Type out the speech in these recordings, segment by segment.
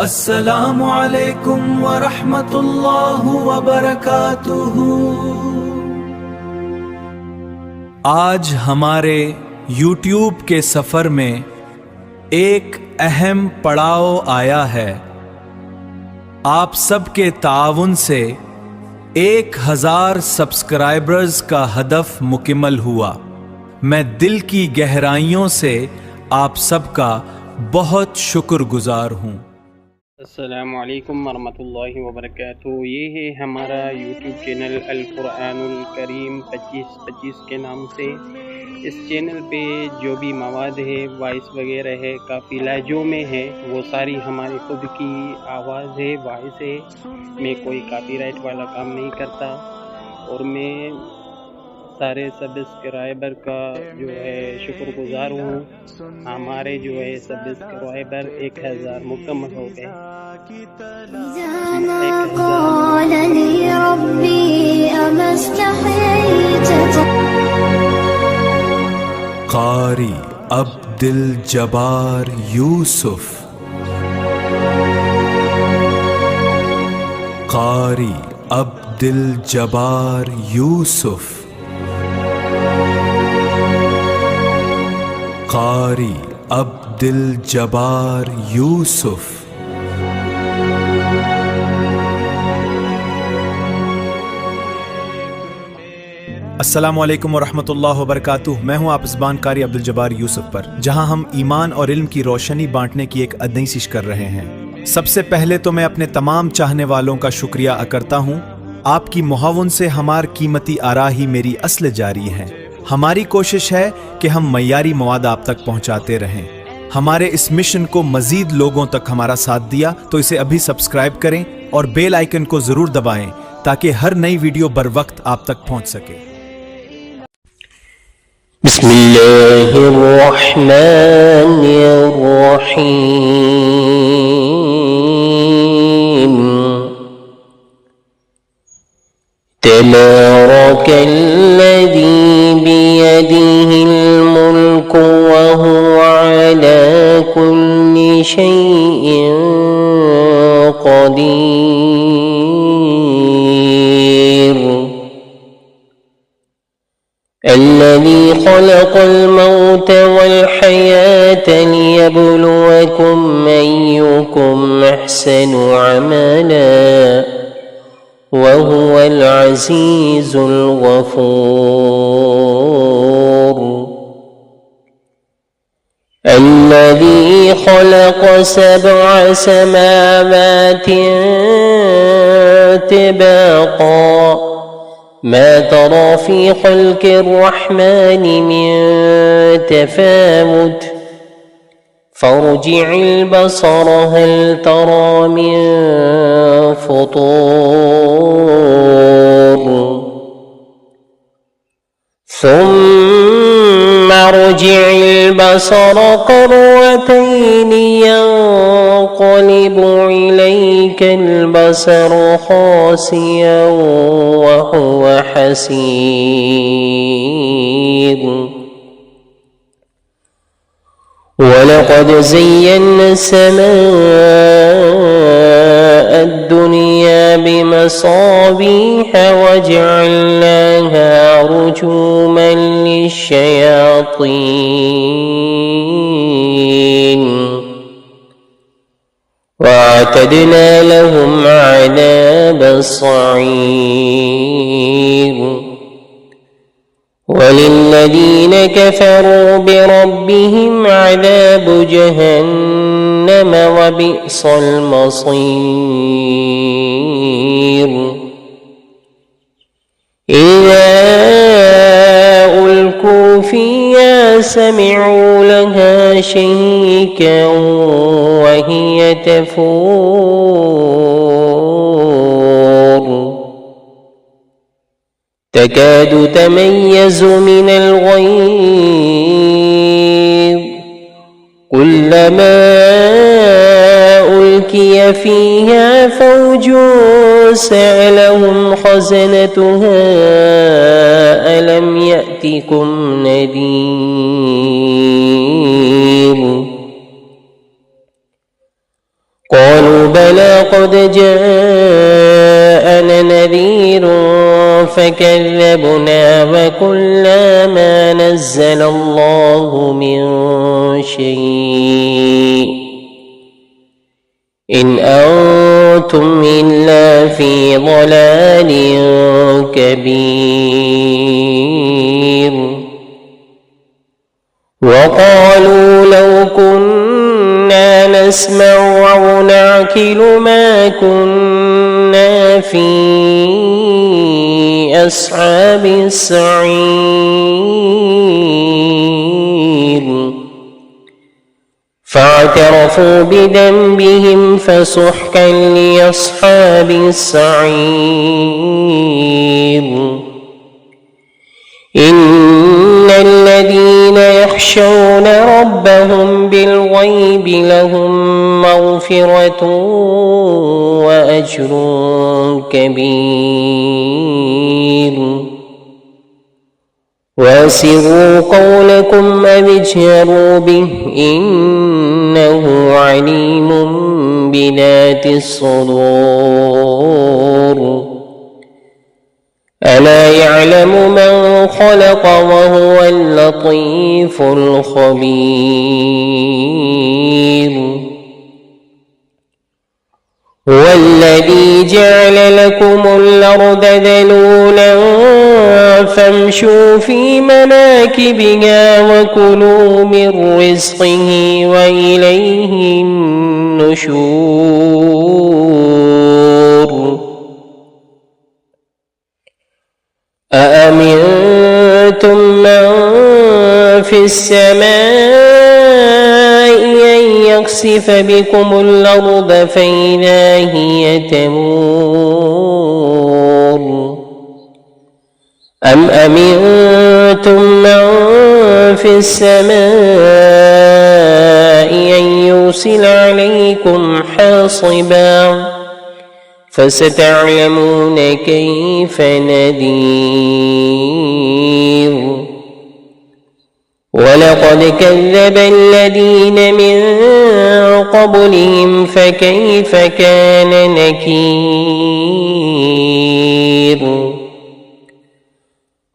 अस्सलामु अलैकुम व रहमतुल्लाहि व बरकातुहू। आज हमारे YouTube के सफ़र में एक अहम पड़ाव आया है। आप सबके ताउन से 1000 सब्सक्राइबर्स का हदफ मुकम्मल हुआ। मैं दिल की गहराइयों से आप सबका बहुत शुक्रगुजार हूँ। अस्सलामु अलैकुम वरहमतुल्लाहि वबरकातुहू। ये है हमारा यूट्यूब चैनल अल कुरानुल करीम 2525 के नाम से। इस चैनल पे जो भी मवाद है, वॉइस वगैरह है, काफ़ी लहजों में है, वो सारी हमारी खुद की आवाज़ है, वॉइस है। मैं कोई कॉपीराइट वाला काम नहीं करता। और मैं सारे सब्सक्राइबर का जो है शुक्रगुजार हूँ। हमारे जो है सब्सक्राइबर 1000 मुकम्मल हो गए। कारी अब्दुल जब्बार यूसुफ, कारी अब्दुल जब्बार यूसुफ, कारी अब्दुल जब्बार यूसुफ। अस्सलामुअलैकुम वरहमतुल्लाहि वबरकातुहू। मैं हूं आप ज़बान कारी अब्दुल जब्बार यूसुफ पर, जहां हम ईमान और इल्म की रोशनी बांटने की एक नई कोशिश कर रहे हैं। सबसे पहले तो मैं अपने तमाम चाहने वालों का शुक्रिया अदा करता हूं। आपकी मुआवन से हमार कीमती आरा ही मेरी असल जारी है। हमारी कोशिश है कि हम मयारी मवाद आप तक पहुंचाते रहें। हमारे इस मिशन को मजीद लोगों तक हमारा साथ दिया तो इसे अभी सब्सक्राइब करें और बेल आइकन को जरूर दबाएं ताकि हर नई वीडियो बर वक्त आप तक पहुंच सके। बिस्मिल्लाहिर्रहमानिर्रहीम। तबारकल्लज़ी बियदिहिल मुल्कु व हुवा अला कुल्लि शैइन क़दीर। الذي خلق الموت والحياة ليبلوكم أيكم أحسن عملا وهو العزيز الغفور. الذي خلق 7 سماوات طباقا ما ترى في خلق الرحمن من تفاوت فارجع البصر هل ترى من فطور ثم ارجع البصر كرتين ينقلب إليك البصر خاسئا وهو حسير. ولقد زينا السماء الدنيا بمصابيح وجعلناها رجوما للشياطين وأعتدنا لهم عذاب الصعير. وللذين كفروا بربهم عذاب جهنم وبئس المصير. إذا ألقوا فيها سمعوا لها شهيقا وهي تفور تكاد تميز من الغيظ كلما ألقي فيها فوج سألهم خزنتها ألم يأتكم نذير قالوا بلى قد جاءنا نذير فكذبنا وقلنا ما نزل الله من شيء إن أنتم إلا في ضلال كبير. وقالوا لو كنا نسمع أو نعقل ما كنا في أصحاب السعير فاعترفوا بذنبهم فسحقا لأصحاب السعير. إن الذين يخشون ربهم بالغيب لهم مغفرة وأجر كبير. وأسروا قولكم أو اجهروا به إنه عليم بذات الصدور. ألا يعلم من خلق وهو اللطيف الخبير. هو الذي جعل لكم الأرض ذلولا فامشوا في مناكبها وكلوا من رزقه وإليه النشور. أأمنتم من في السماء أن يخسف بكم الأرض فإذا هي تمور أم أمنتم من في السماء أن يرسل عليكم حاصبا فستعلمون كيف نذير. ولقد كذب الذين من قبلهم فكيف كان نكير.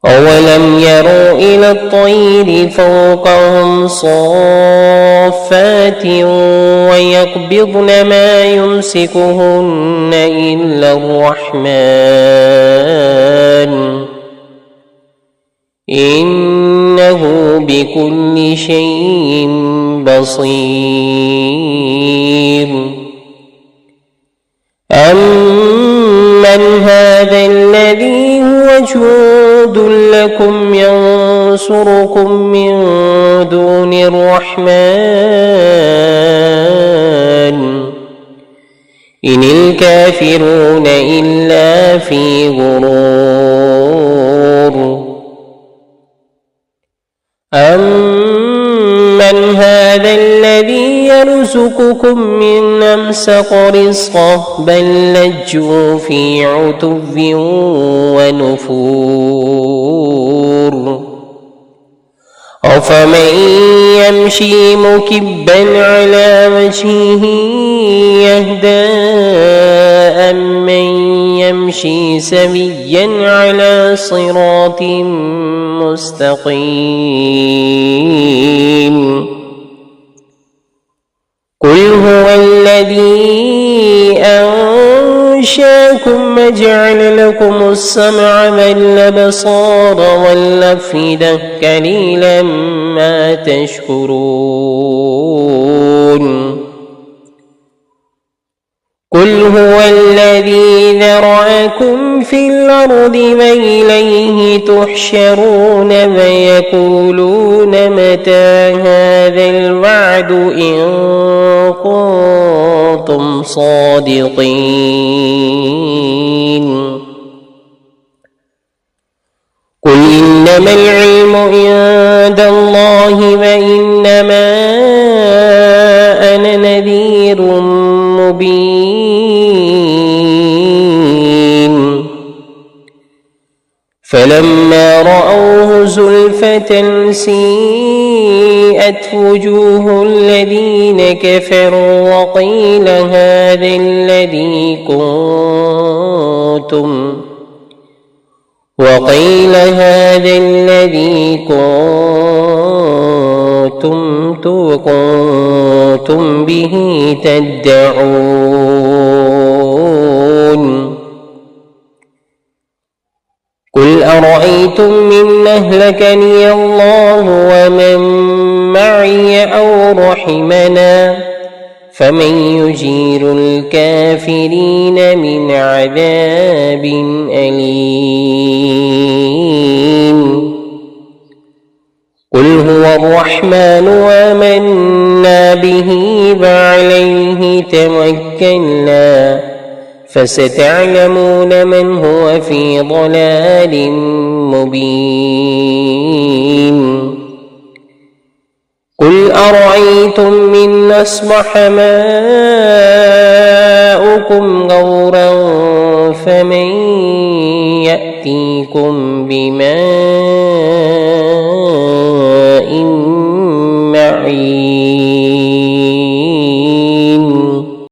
أولم يروا إلى الطير فوقهم صافات ويقبضن ما يمسكهن إلا الرحمن إنه بكل شيء بصير. أمن هذا الذي هو جند لكم ينصركم من دون الرحمن إن الكافرون إلا في غرور. أمن هذا الذي يرزقكم من أمسك رزقه بل لجوا في عتو ونفور. أفمن يمشي مكبا على وجهه يهدى أمن يمشي سويا على صراط مستقيم. قل هو الذي أنشاكم وجعل لكم السمع والأبصار والأفئدة قليلا ما تشكرون. قل هو الذي ذرأكم في الأرض وإليه تحشرون ويقولون متى هذا الوعد إن كنتم صادقين. قل إنما العلم عند الله وإنما أنا نذير مبين. فلما رأوه زلفة سيئت وجوه الذين كفروا وقيل هذا الذي كنتم به تدعون قل أرأيتم إن أهلكني الله ومن معي أو رحمنا فمن يجير الكافرين من عذاب أليم قل هو الرحمن آمنا به وعليه توكلنا فستعلمون من هو في ضلال مبين قل أرأيتم إن أصبح ماؤكم غورا فمن يأتيكم بماء معين